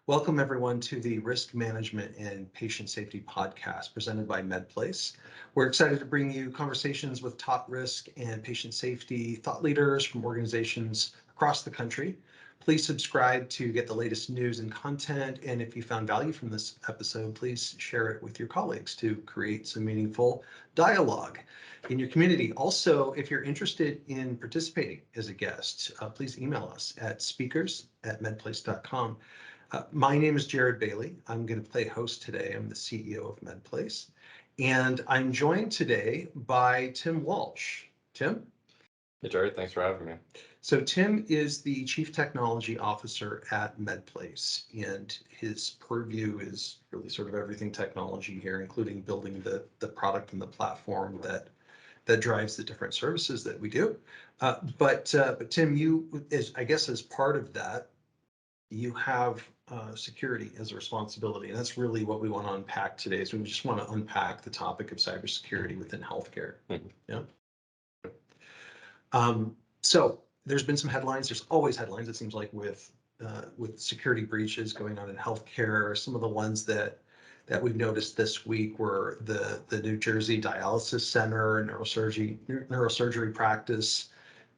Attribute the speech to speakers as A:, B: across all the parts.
A: Welcome everyone to the Risk Management and Patient Safety podcast presented by Medplace. We're excited to bring you conversations with top risk and patient safety thought leaders from organizations across the country. Please subscribe to get the latest news and content. And if you found value from this episode, please share it with your colleagues to create some meaningful dialogue in your community. Also, if you're interested in participating as a guest, please email us at speakers@medplace.com. My name is Jared Bailey. I'm going to play host today. I'm the CEO of Medplace. And I'm joined today by Tim Walsh. Tim?
B: Hey, Jared, thanks for having me.
A: So Tim is the Chief Technology Officer at Medplace, and his purview is really sort of everything technology here, including building the product and the platform that drives the different services that we do. But Tim, you, as part of that, you have security as a responsibility, and that's really what we want to unpack today. So we just want to unpack the topic of cybersecurity within healthcare. Yeah. So there's been some headlines. There's always headlines, it seems like, with security breaches going on in healthcare. Some of the ones that we've noticed this week were the New Jersey Dialysis Center neurosurgery practice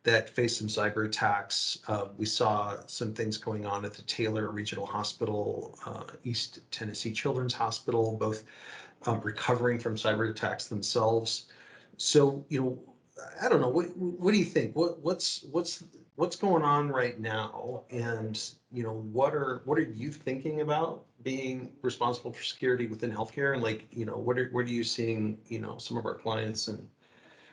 A: that faced some cyber attacks. We saw some things going on at the Taylor Regional Hospital, East Tennessee Children's Hospital, both recovering from cyber attacks themselves. So, I don't know. What do you think? What's going on right now? And what are you thinking about being responsible for security within healthcare? And what are you seeing? Some of our clients and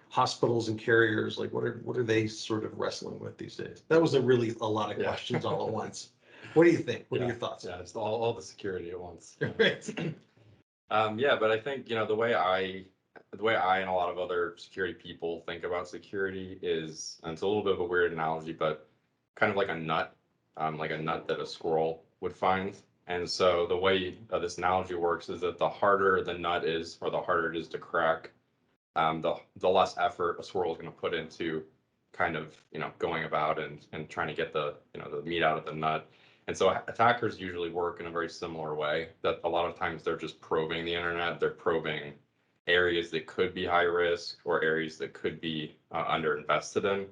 A: hospitals and carriers, what are they sort of wrestling with these days? That was a lot of questions all at once. What do you think? What are your thoughts?
B: Yeah, it's all the security at once.
A: Right.
B: But I think the way I and a lot of other security people think about security is, and it's a little bit of a weird analogy, but kind of like a nut that a squirrel would find. And so the way this analogy works is that the harder the nut is, or the harder it is to crack, the less effort a squirrel is going to put into kind of going about and trying to get the the meat out of the nut. And so attackers usually work in a very similar way, that a lot of times they're just probing the internet. They're probing areas that could be high risk or areas that could be underinvested in.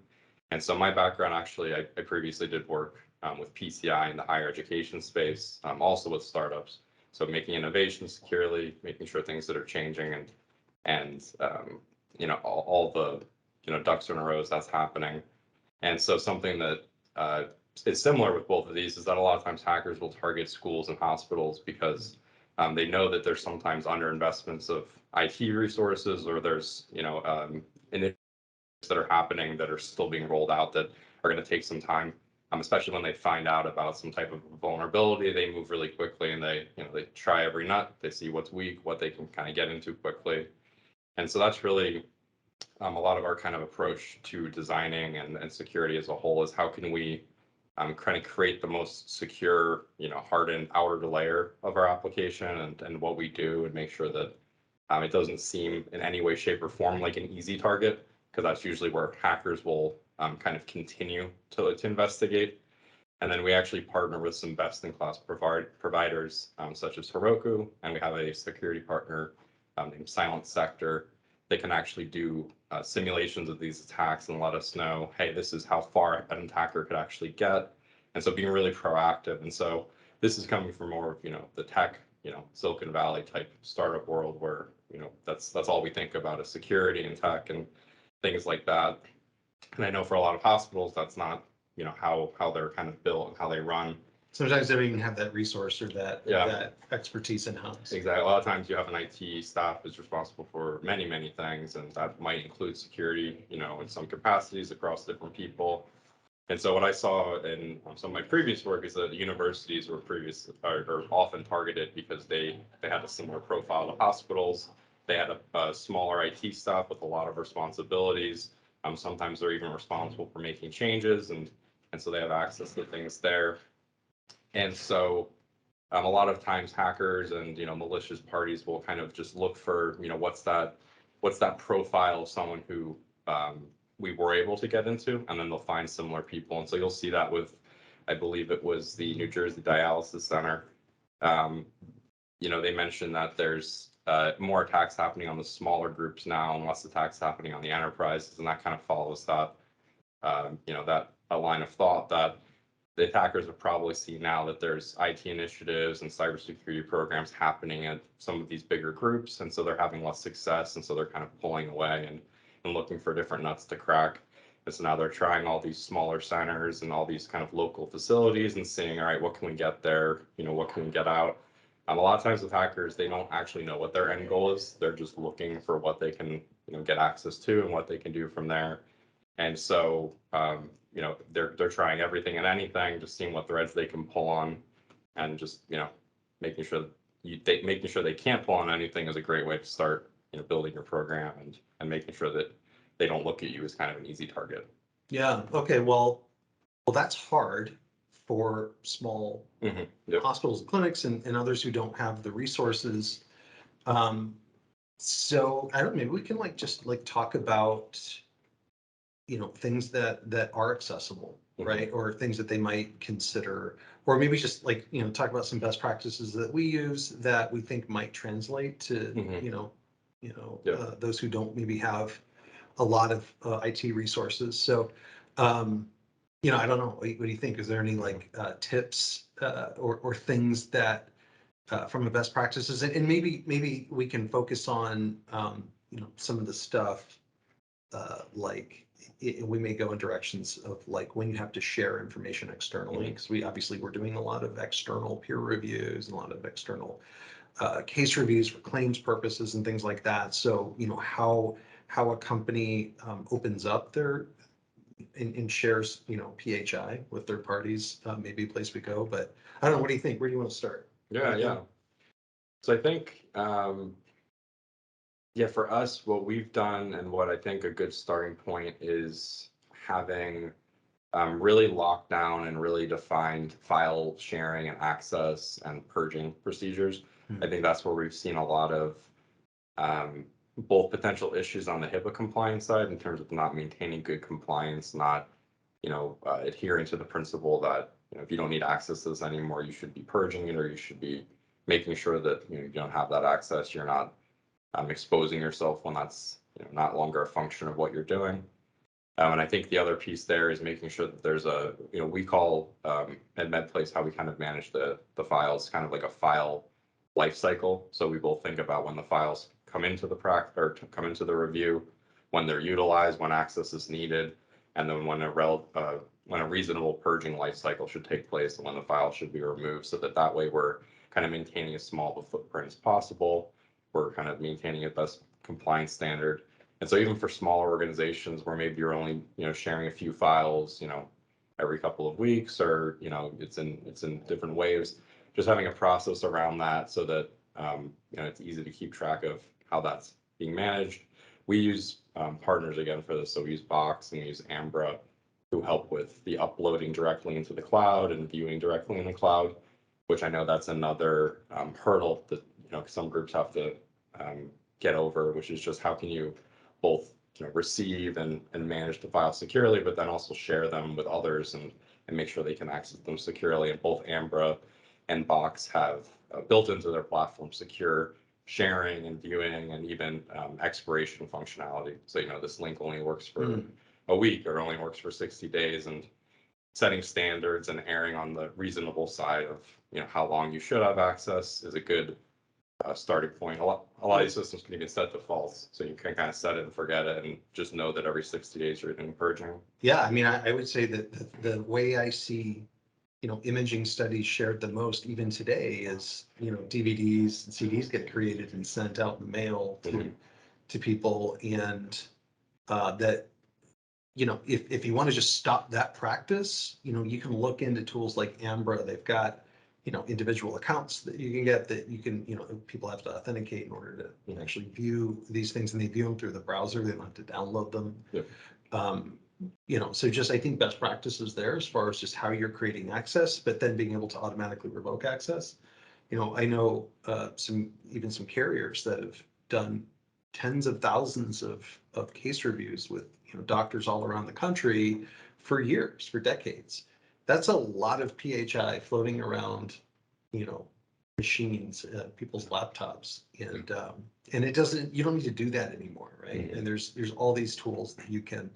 B: And so my background, actually, I previously did work with PCI in the higher education space, also with startups. So making innovation securely, making sure things that are changing and all the ducks are in a row as that's happening. And so something that is similar with both of these is that a lot of times hackers will target schools and hospitals because they know that there's sometimes underinvestments of IT resources, or there's initiatives that are happening that are still being rolled out that are going to take some time. Especially when they find out about some type of vulnerability, they move really quickly and they try every nut. They see what's weak, what they can kind of get into quickly. And so that's really a lot of our kind of approach to designing and security as a whole, is how can we kind of create the most secure, hardened outer layer of our application and what we do, and make sure that it doesn't seem in any way, shape, or form like an easy target, because that's usually where hackers will kind of continue to investigate. And then we actually partner with some best-in-class providers such as Heroku, and we have a security partner named Silent Sector. They can actually do simulations of these attacks and let us know, hey, this is how far an attacker could actually get. And so being really proactive. And so this is coming from more of the tech, Silicon Valley type startup world, where that's all we think about is security and tech and things like that. And I know for a lot of hospitals, that's not how they're kind of built and how they run.
A: Sometimes they don't even have that resource or that expertise in-house.
B: Exactly. A lot of times you have an IT staff that's responsible for many, many things, and that might include security, in some capacities across different people. And so what I saw in some of my previous work is that universities were often targeted because they had a similar profile to hospitals. They had a smaller IT staff with a lot of responsibilities. Sometimes they're even responsible for making changes, and so they have access to things there. And so a lot of times hackers and malicious parties will kind of just look for what's that profile of someone who we were able to get into, and then they'll find similar people. And so you'll see that with I believe it was the New Jersey Dialysis Center. Um, they mentioned that there's more attacks happening on the smaller groups now and less attacks happening on the enterprises, and that kind of follows that, that a line of thought that the attackers have probably seen now that there's IT initiatives and cybersecurity programs happening at some of these bigger groups, and so they're having less success, and so they're kind of pulling away and looking for different nuts to crack. And so now they're trying all these smaller centers and all these kind of local facilities and seeing, all right, what can we get there? What can we get out? A lot of times with hackers, they don't actually know what their end goal is. They're just looking for what they can, get access to and what they can do from there. And so, they're trying everything and anything, just seeing what threads they can pull on, and just making sure making sure they can't pull on anything is a great way to start building your program and making sure that they don't look at you as kind of an easy target.
A: Yeah. Okay. Well, that's hard for small
B: Yep.
A: hospitals and clinics and others who don't have the resources. So I don't know, maybe we can just talk about things that are accessible, right? Or things that they might consider, or maybe just talk about some best practices that we use that we think might translate to those who don't maybe have a lot of IT resources. So I don't know, what do you think? Is there any tips or things that from a best practices, and maybe we can focus on some of the stuff we may go in directions of when you have to share information externally, because we're doing a lot of external peer reviews and a lot of external case reviews for claims purposes and things like that. So how a company opens up their and shares PHI with third parties may be a place we go. But I don't know, what do you think? Where do you want to start?
B: Yeah. So I think for us, what we've done and what I think a good starting point is having really locked down and really defined file sharing and access and purging procedures. I think that's where we've seen a lot of both potential issues on the HIPAA compliance side in terms of not maintaining good compliance, not adhering to the principle that if you don't need access to this anymore, you should be purging it, or you should be making sure that you don't have that access. You're not exposing yourself when that's not longer a function of what you're doing. And I think the other piece there is making sure that there's we call at Medplace how we kind of manage the files, kind of like a file life cycle. So we both think about when the files come into the come into the review, when they're utilized, when access is needed, and then when a reasonable purging life cycle should take place and when the file should be removed, so that way we're kind of maintaining as small of a footprint as possible. We're kind of maintaining a best compliance standard. And so even for smaller organizations where maybe you're only, sharing a few files, every couple of weeks, or, it's in different waves, just having a process around that so that, it's easy to keep track of how that's being managed. We use partners again for this. So we use Box and we use Ambra, who help with the uploading directly into the cloud and viewing directly in the cloud, which I know that's another hurdle that, some groups have to get over, which is just how can you both receive and manage the files securely, but then also share them with others and make sure they can access them securely. And both Ambra and Box have built into their platform secure sharing and viewing and even expiration functionality. So this link only works for a week or only works for 60 days, and setting standards and erring on the reasonable side of how long you should have access is a good starting point. A lot of these systems can even set defaults, so you can kind of set it and forget it, and just know that every 60 days you're doing purging.
A: Yeah, I mean, I would say that the way I see, imaging studies shared the most even today is, DVDs and CDs get created and sent out in the mail to people, and that, if you want to just stop that practice, you can look into tools like Ambra. They've got individual accounts that you can get that you can, people have to authenticate in order to actually view these things, and they view them through the browser. They don't have to download them. So just, I think best practices there as far as just how you're creating access, but then being able to automatically revoke access. I know some carriers that have done tens of thousands of case reviews with doctors all around the country for years, for decades. that's a lot of PHI floating around, machines, people's laptops, and it doesn't. You don't need to do that anymore, right? And there's all these tools that you can,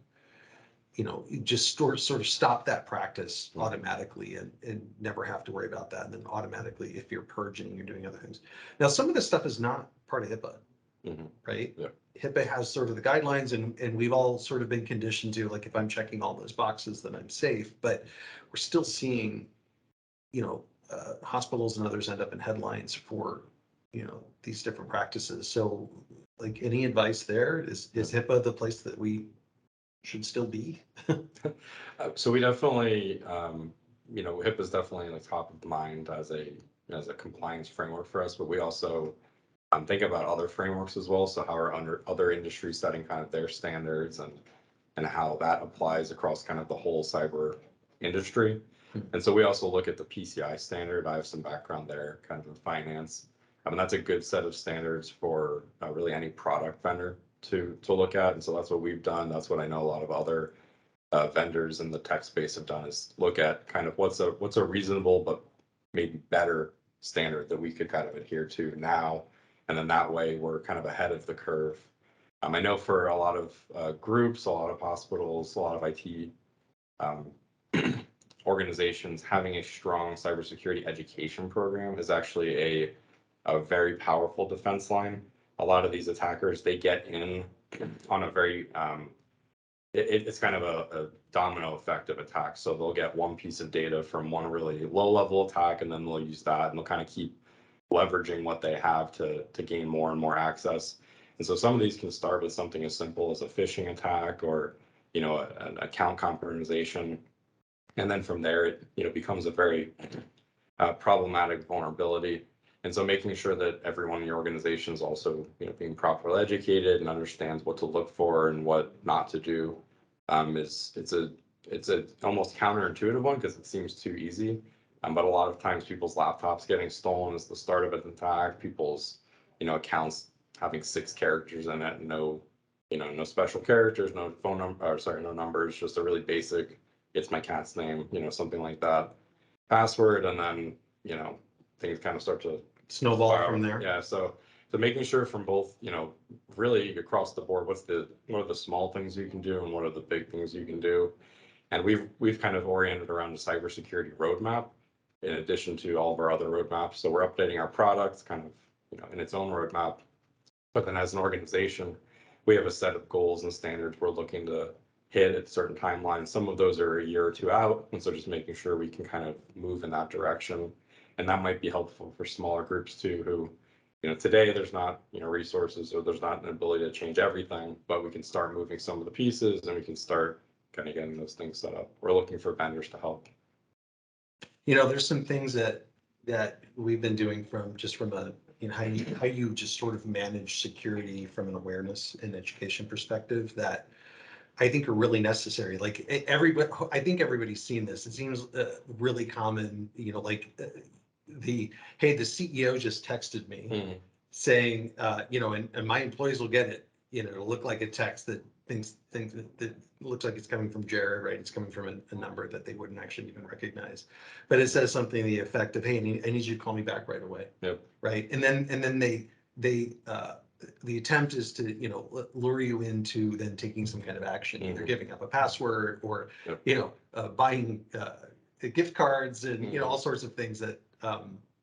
A: just sort of stop that practice automatically and never have to worry about that. And then automatically, if you're purging, you're doing other things. Now, some of this stuff is not part of HIPAA, right?
B: Yeah.
A: HIPAA has sort of the guidelines, and we've all sort of been conditioned to, like, if I'm checking all those boxes, then I'm safe. But we're still seeing, hospitals and others end up in headlines for, these different practices. So, like, any advice there? Is HIPAA the place that we should still be?
B: So we definitely, HIPAA is definitely like top of mind as a compliance framework for us, but we also think about other frameworks as well. So how are other industries setting kind of their standards and how that applies across kind of the whole cyber industry. And so we also look at the PCI standard. I have some background there, kind of in finance. I mean, that's a good set of standards for really any product vendor to look at. And so that's what we've done. That's what I know a lot of other vendors in the tech space have done, is look at kind of what's a reasonable but maybe better standard that we could kind of adhere to now. And then that way we're kind of ahead of the curve. I know for a lot of groups, a lot of hospitals, a lot of IT organizations, having a strong cybersecurity education program is actually a very powerful defense line. A lot of these attackers, they get in on a very, it's kind of a domino effect of attacks. So they'll get one piece of data from one really low level attack, and then they'll use that and they'll kind of keep leveraging what they have to gain more and more access. And so some of these can start with something as simple as a phishing attack or, an account compromisation. And then from there, it becomes a very problematic vulnerability. And so making sure that everyone in your organization is also, being properly educated and understands what to look for and what not to do, it's a almost counterintuitive one because it seems too easy. But a lot of times people's laptops getting stolen is the start of an attack. People's, accounts having 6 characters in it, no special characters, no phone number, or sorry, no numbers, just a really basic, it's my cat's name, something like that, password, and then, things kind of start to
A: Snowball from there.
B: Yeah, so making sure from both, really across the board, what are the small things you can do and what are the big things you can do. And we've kind of oriented around the cybersecurity roadmap in addition to all of our other roadmaps. So we're updating our products kind of, in its own roadmap. But then as an organization, we have a set of goals and standards we're looking to hit at certain timelines. Some of those are a year or two out. And so just making sure we can kind of move in that direction. And that might be helpful for smaller groups too, who, today there's not, resources, or there's not an ability to change everything, but we can start moving some of the pieces and we can start kind of getting those things set up. We're looking for vendors to help.
A: There's some things that we've been doing from a, how you just sort of manage security from an awareness and education perspective that I think are really necessary. Like everybody, I think everybody's seen this. It seems really common, the CEO just texted me saying, and my employees will get it, it'll look like a text that thinks that looks like it's coming from Jared, right? It's coming from a number that they wouldn't actually even recognize, but it says something to the effect of, hey, I need you to call me back right away.
B: Yep.
A: Right. And then they the attempt is to, lure you into then taking some kind of action, either giving up a password or,
B: Yep.
A: Buying gift cards and, all sorts of things that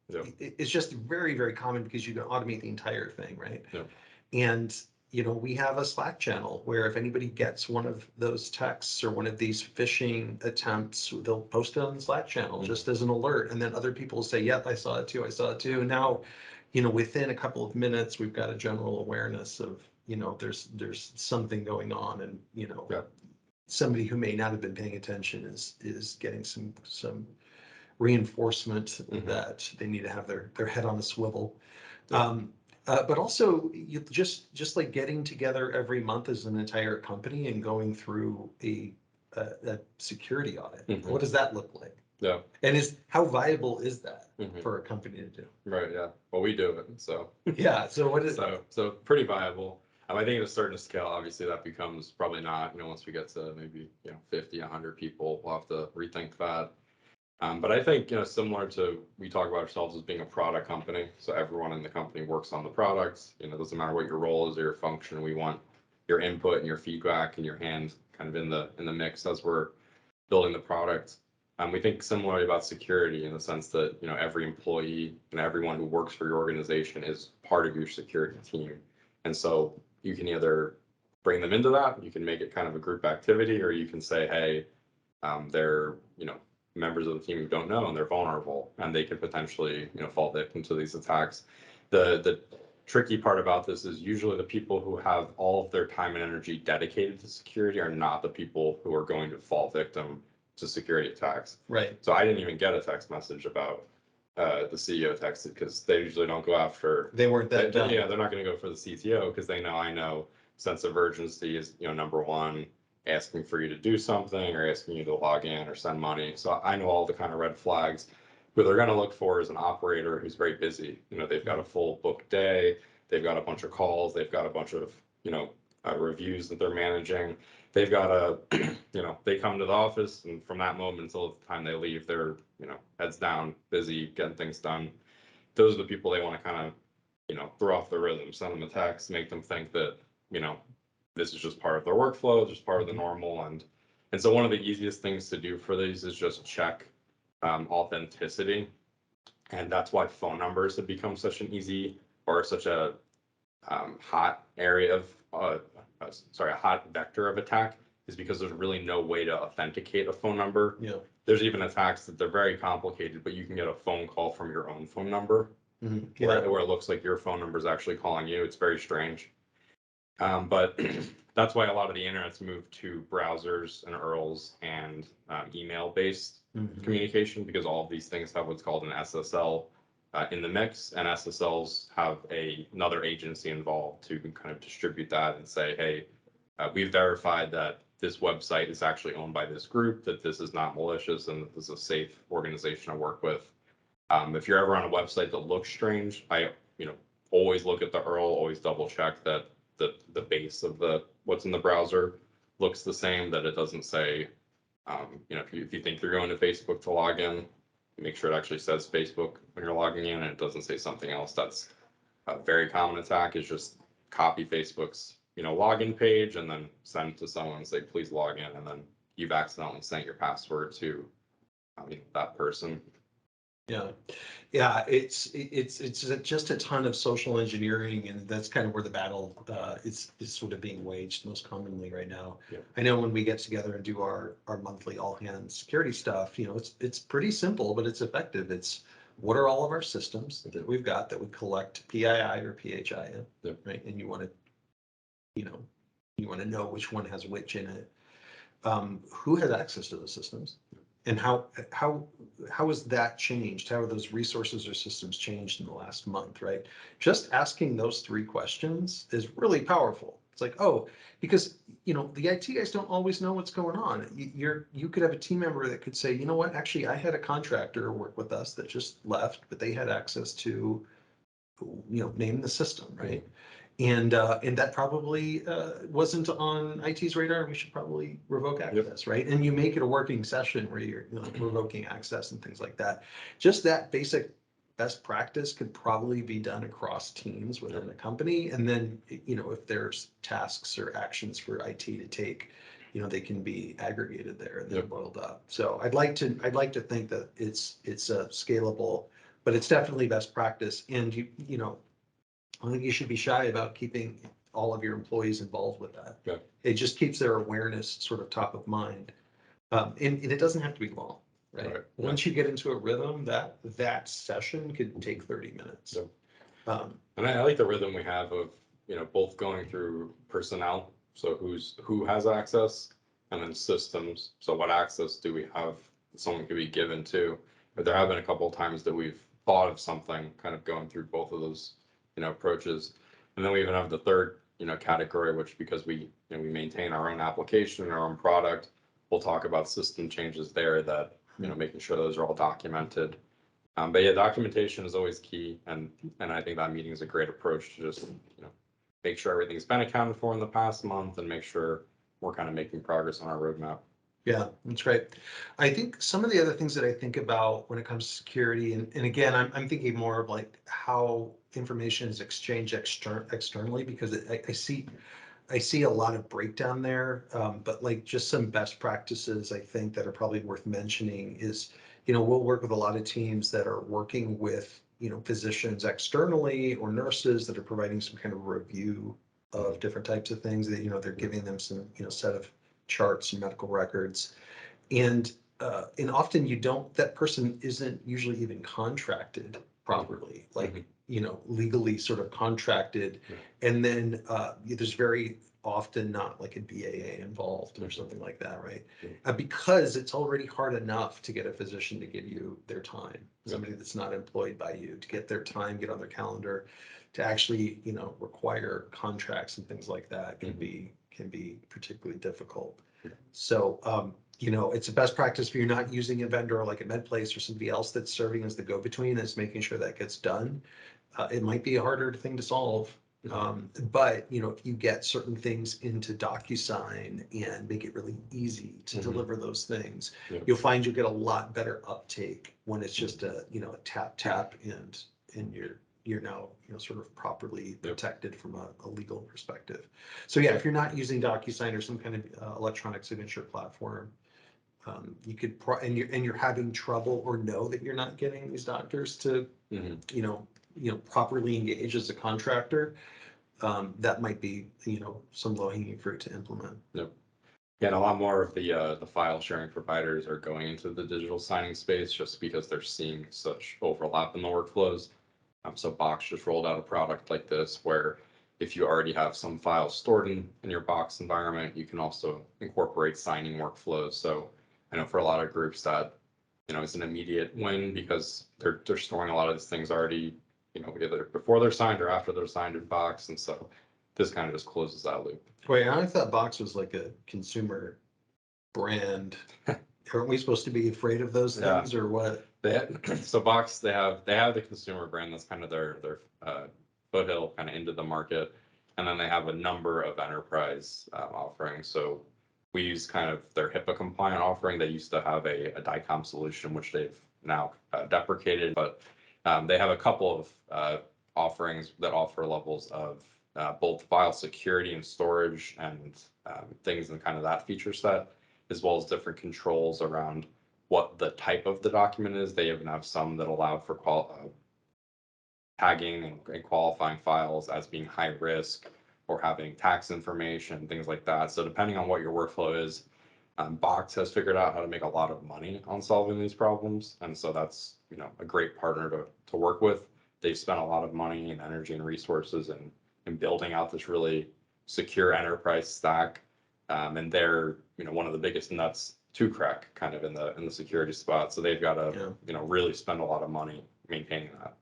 B: Yep.
A: it's just very, very common because you can automate the entire thing, right?
B: Yep.
A: And, we have a Slack channel where if anybody gets one of those texts or one of these phishing attempts, they'll post it on the Slack channel just as an alert. And then other people will say, yep, I saw it too. And now, within a couple of minutes, we've got a general awareness of, there's something going on, and,
B: Yep.
A: somebody who may not have been paying attention is getting some reinforcement that they need to have their head on a swivel. But also, you just like getting together every month as an entire company and going through a security audit. What does that look like?
B: Yeah.
A: And how viable is that for a company to do?
B: Right. Yeah. Well, we do it. So
A: yeah. So what is
B: so pretty viable. I think at a certain scale, obviously that becomes probably not, once we get to maybe, 50, 100 people, we'll have to rethink that. But I think, similar to, we talk about ourselves as being a product company, so everyone in the company works on the products. It doesn't matter what your role is or your function. We want your input and your feedback and your hand kind of in the mix as we're building the product. We think similarly about security in the sense that, every employee and everyone who works for your organization is part of your security team. And so you can either bring them into that, you can make it kind of a group activity, or you can say, hey, they're, members of the team who don't know and they're vulnerable and they could potentially, fall victim to these attacks. The tricky part about this is usually the people who have all of their time and energy dedicated to security are not the people who are going to fall victim to security attacks.
A: Right.
B: So I didn't even get a text message about the CEO texted, because they usually don't go after.
A: They weren't that dumb.
B: Yeah, they're not going to go for the CTO because they know, I know sense of urgency is, number one, asking for you to do something or asking you to log in or send money. So I know all the kind of red flags. What they're going to look for is an operator who's very busy. They've got a full book day. They've got a bunch of calls. They've got a bunch of, reviews that they're managing. They've got a, they come to the office, and from that moment until the time they leave, they're, heads down, busy, getting things done. Those are the people they want to kind of, throw off the rhythm, send them a text, make them think that, this is just part of their workflow, just part of the normal. And so one of the easiest things to do for these is just check authenticity. And that's why phone numbers have become such an easy, or such a hot area of, a hot vector of attack, is because there's really no way to authenticate a phone number.
A: Yeah.
B: There's even attacks that they're very complicated, but you can get a phone call from your own phone number.
A: Mm-hmm.
B: Yeah. Where it looks like your phone number is actually calling you. It's very strange. But that's why a lot of the internet's moved to browsers and URLs and email-based communication, because all of these things have what's called an SSL in the mix, and SSLs have another agency involved to kind of distribute that and say, hey, we've verified that this website is actually owned by this group, that this is not malicious, and that this is a safe organization to work with. If you're ever on a website that looks strange, I always look at the URL, always double check that the base of what's in the browser looks the same, that it doesn't say, if you think you're going to Facebook to log in, make sure it actually says Facebook when you're logging in, and it doesn't say something else. That's a very common attack, is just copy Facebook's login page and then send it to someone and say, please log in, and then you've accidentally sent your password to that person.
A: Yeah, it's just a ton of social engineering, and that's kind of where the battle is sort of being waged most commonly right now.
B: Yeah.
A: I know when we get together and do our monthly all hands security stuff, it's pretty simple, but it's effective. It's what are all of our systems that we've got that we collect PII or PHI in,
B: yeah.
A: right? And you want to know which one has which in it. Who has access to those systems? And how has that changed? How have those resources or systems changed in the last month, right? Just asking those three questions is really powerful. It's like, oh, because the IT guys don't always know what's going on. You could have a team member that could say, you know what, actually, I had a contractor work with us that just left, but they had access to, name the system, right? And that probably wasn't on IT's radar, and we should probably revoke access, right? And you make it a working session where you're revoking access and things like that. Just that basic best practice could probably be done across teams within a company. And then, if there's tasks or actions for IT to take, they can be aggregated there and then boiled up. So I'd like to think that it's scalable, but it's definitely best practice. And I don't think you should be shy about keeping all of your employees involved with that.
B: Yeah.
A: It just keeps their awareness sort of top of mind. And it doesn't have to be long, right? Once you get into a rhythm, that session could take 30 minutes.
B: Yeah. And I like the rhythm we have of, both going through personnel. So who has access, and then systems. So what access do we have someone could be given to? But there have been a couple of times that we've thought of something kind of going through both of those approaches. And then we even have the third category, which, because we maintain our own application and our own product, we'll talk about system changes there that making sure those are all documented. But yeah, documentation is always key, and I think that meeting is a great approach to just make sure everything's been accounted for in the past month and make sure we're kind of making progress on our roadmap.
A: Yeah, that's great. I think some of the other things that I think about when it comes to security, and again, I'm thinking more of like how information is exchanged externally, because I see a lot of breakdown there, but like just some best practices I think that are probably worth mentioning is, we'll work with a lot of teams that are working with, physicians externally or nurses that are providing some kind of review of different types of things that, they're giving them some, set of charts and medical records. And often that person isn't usually even contracted properly, like, legally sort of contracted. And then there's very often not like a BAA involved or something like that, right? Because it's already hard enough to get a physician to give you their time, somebody that's not employed by you, to get their time, get on their calendar, to actually, require contracts and things like that can be particularly difficult. So, it's a best practice if you're not using a vendor like a Medplace or somebody else that's serving as the go-between, is making sure that gets done. It might be a harder thing to solve. But if you get certain things into DocuSign and make it really easy to deliver those things, you'll find you'll get a lot better uptake when it's just a tap and you're now sort of properly protected from a legal perspective. So yeah, if you're not using DocuSign or some kind of electronic signature platform, you could and you're having trouble or know that you're not getting these doctors to properly engage as a contractor, that might be some low-hanging fruit to implement.
B: Yep. Yeah, and a lot more of the file sharing providers are going into the digital signing space just because they're seeing such overlap in the workflows. So Box just rolled out a product like this where if you already have some files stored in your Box environment, you can also incorporate signing workflows. So I know for a lot of groups that, it's an immediate win because they're storing a lot of these things already, either before they're signed or after they're signed in Box. And so this kind of just closes that loop.
A: Wait, I thought Box was like a consumer brand. Aren't we supposed to be afraid of those things or what?
B: So Box, they have the consumer brand that's kind of their foothill kind of into the market, and then they have a number of enterprise offerings. So we use kind of their HIPAA compliant offering. They used to have a DICOM solution, which they've now deprecated, but they have a couple of offerings that offer levels of both file security and storage and things in kind of that feature set, as well as different controls around what the type of the document is. They even have some that allow for tagging and qualifying files as being high risk or having tax information, things like that. So depending on what your workflow is, Box has figured out how to make a lot of money on solving these problems. And so that's, a great partner to work with. They've spent a lot of money and energy and resources in building out this really secure enterprise stack. And they're, one of the biggest nuts to crack kind of in the security spot. So they've got to, really spend a lot of money maintaining that.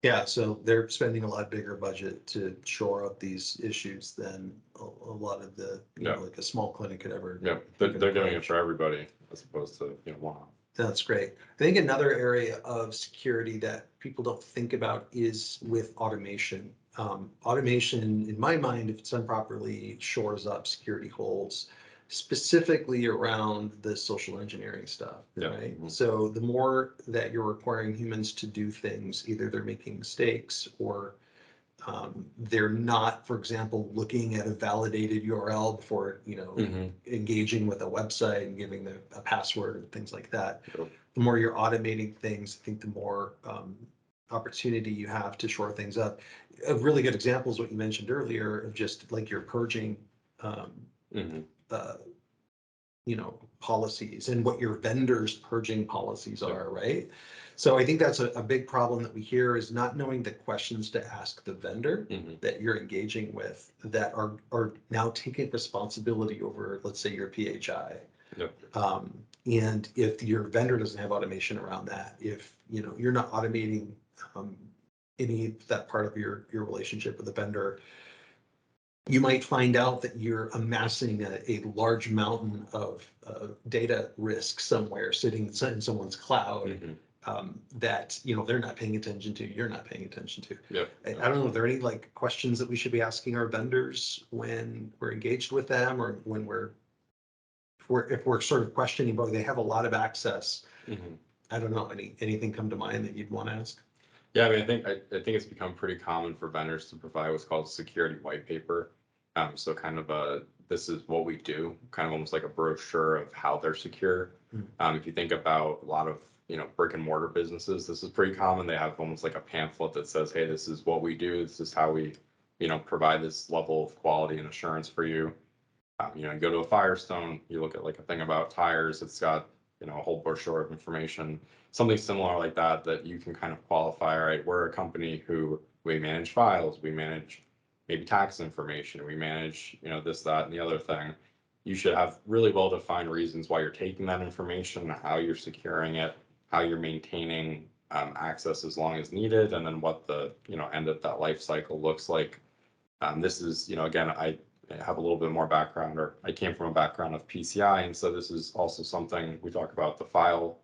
A: Yeah, so they're spending a lot bigger budget to shore up these issues than a lot of the, like a small clinic could ever.
B: Yeah, they're doing it for everybody as opposed to, one.
A: That's great. I think another area of security that people don't think about is with automation. Automation, in my mind, if it's done properly, shores up security holes, specifically around the social engineering stuff, right? So the more that you're requiring humans to do things, either they're making mistakes or they're not, for example, looking at a validated URL before, engaging with a website and giving them a password and things like that. The more you're automating things, I think the more opportunity you have to shore things up. A really good example is what you mentioned earlier of just like your purging policies and what your vendors purging policies are, right? So I think that's a big problem that we hear, is not knowing the questions to ask the vendor that you're engaging with that are now taking responsibility over, let's say, your PHI. And if your vendor doesn't have automation around that, if you're not automating any of that part of your relationship with the vendor, you might find out that you're amassing a large mountain of data risk somewhere sitting in someone's cloud that they're not paying attention to, you're not paying attention to. I don't know, are there any like questions that we should be asking our vendors when we're engaged with them or when we're if we're sort of questioning whether they have a lot of access,
B: Mhm.
A: I don't know, anything come to mind that you'd want to ask?
B: Yeah, I mean, I think it's become pretty common for vendors to provide what's called security white paper. So kind of this is what we do, kind of almost like a brochure of how they're secure.
A: Hmm.
B: If you think about a lot of, brick and mortar businesses, this is pretty common. They have almost like a pamphlet that says, hey, this is what we do. This is how we, provide this level of quality and assurance for you. You go to a Firestone, you look at like a thing about tires, it's got, a whole brochure of information, something similar like that, that you can kind of qualify, all right, we're a company who we manage files, we manage maybe tax information, we manage, this, that, and the other thing. You should have really well-defined reasons why you're taking that information, how you're securing it, how you're maintaining access as long as needed, and then what the, end of that life cycle looks like. This is, again, I have a little bit more background, or I came from a background of PCI, and so this is also something we talk about the file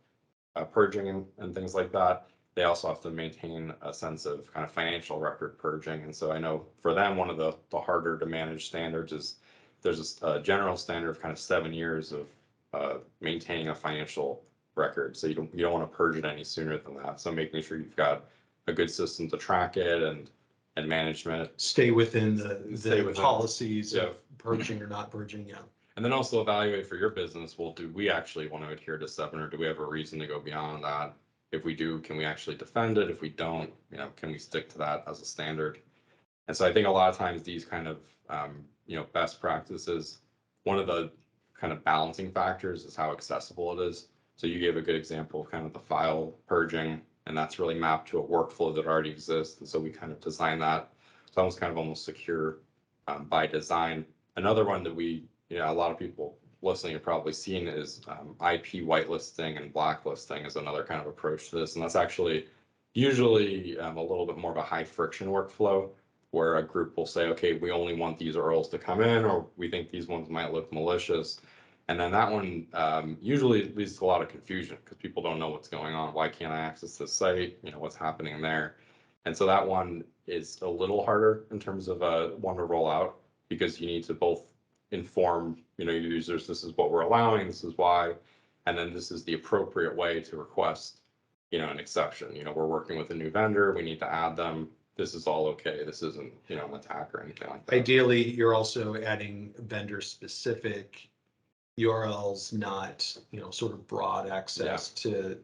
B: purging and things like that. They also have to maintain a sense of kind of financial record purging, and so I know for them one of the harder to manage standards is there's a general standard of kind of 7 years of maintaining a financial record. So you don't want to purge it any sooner than that. So making sure you've got a good system to track it and management.
A: Stay within
B: Stay
A: the
B: within-
A: policies
B: yeah.
A: of purging or not purging, yeah.
B: And then also evaluate for your business, well, do we actually want to adhere to 7, or do we have a reason to go beyond that? If we do, can we actually defend it? If we don't, can we stick to that as a standard? And so I think a lot of times these kind of, best practices, one of the kind of balancing factors is how accessible it is. So you gave a good example of kind of the file purging, and that's really mapped to a workflow that already exists. And so we kind of design that. It's almost kind of almost secure by design. Another one that a lot of people listening have probably seen is IP whitelisting and blacklisting is another kind of approach to this. And that's actually usually a little bit more of a high friction workflow where a group will say, okay, we only want these URLs to come in, or we think these ones might look malicious. And then that one usually leads to a lot of confusion because people don't know what's going on. Why can't I access this site? What's happening there? And so that one is a little harder in terms of one to roll out because you need to both inform, your users, this is what we're allowing, this is why, and then this is the appropriate way to request, an exception. We're working with a new vendor, we need to add them. This is all okay. This isn't, an attack or anything like that.
A: Ideally, you're also adding vendor-specific URLs, not, sort of broad access to,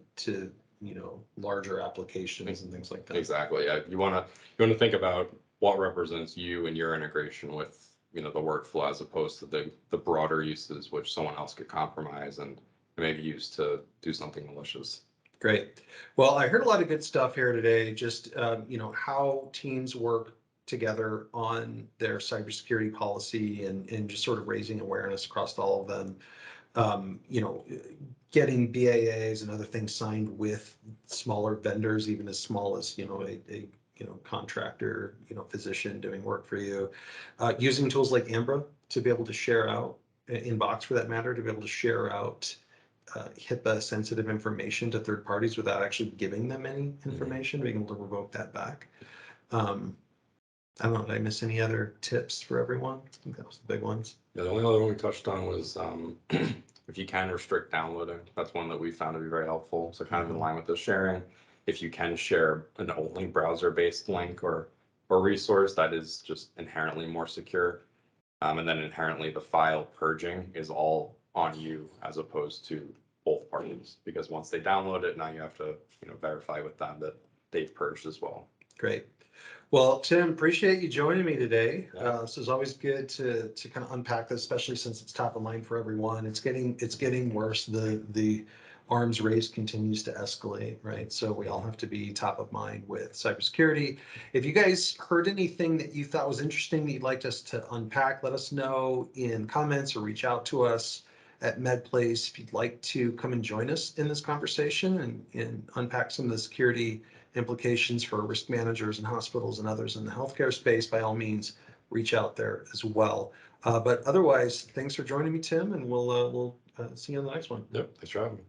A: larger applications and things like that.
B: Exactly. Yeah. You want to think about what represents you and your integration with, the workflow as opposed to the broader uses which someone else could compromise and maybe use to do something malicious.
A: Great. Well, I heard a lot of good stuff here today, just, how teams work together on their cybersecurity policy and just sort of raising awareness across all of them. Getting BAAs and other things signed with smaller vendors, even as small as, a contractor, physician doing work for you. Using tools like Ambra to be able to share out, Inbox for that matter, to be able to share out HIPAA sensitive information to third parties without actually giving them any information, being able to revoke that back. I don't know, did I miss any other tips for everyone? I think that was the big ones.
B: Yeah, the only other one we touched on was if you can restrict downloading. That's one that we found to be very helpful. So kind of in line with the sharing, if you can share an only browser-based link or resource, that is just inherently more secure. And then inherently the file purging is all on you as opposed to both parties, because once they download it, now you have to verify with them that they've purged as well.
A: Great. Well, Tim, appreciate you joining me today.
B: Yeah.
A: This is always good to kind of unpack this, especially since it's top of mind for everyone. It's getting worse. The arms race continues to escalate, right? So we all have to be top of mind with cybersecurity. If you guys heard anything that you thought was interesting that you'd like us to unpack, let us know in comments or reach out to us at Medplace if you'd like to come and join us in this conversation and unpack some of the security implications for risk managers and hospitals and others in the healthcare space. By all means, reach out there as well. But otherwise, thanks for joining me, Tim, and we'll see you on the next one.
B: Yep, thanks for having me.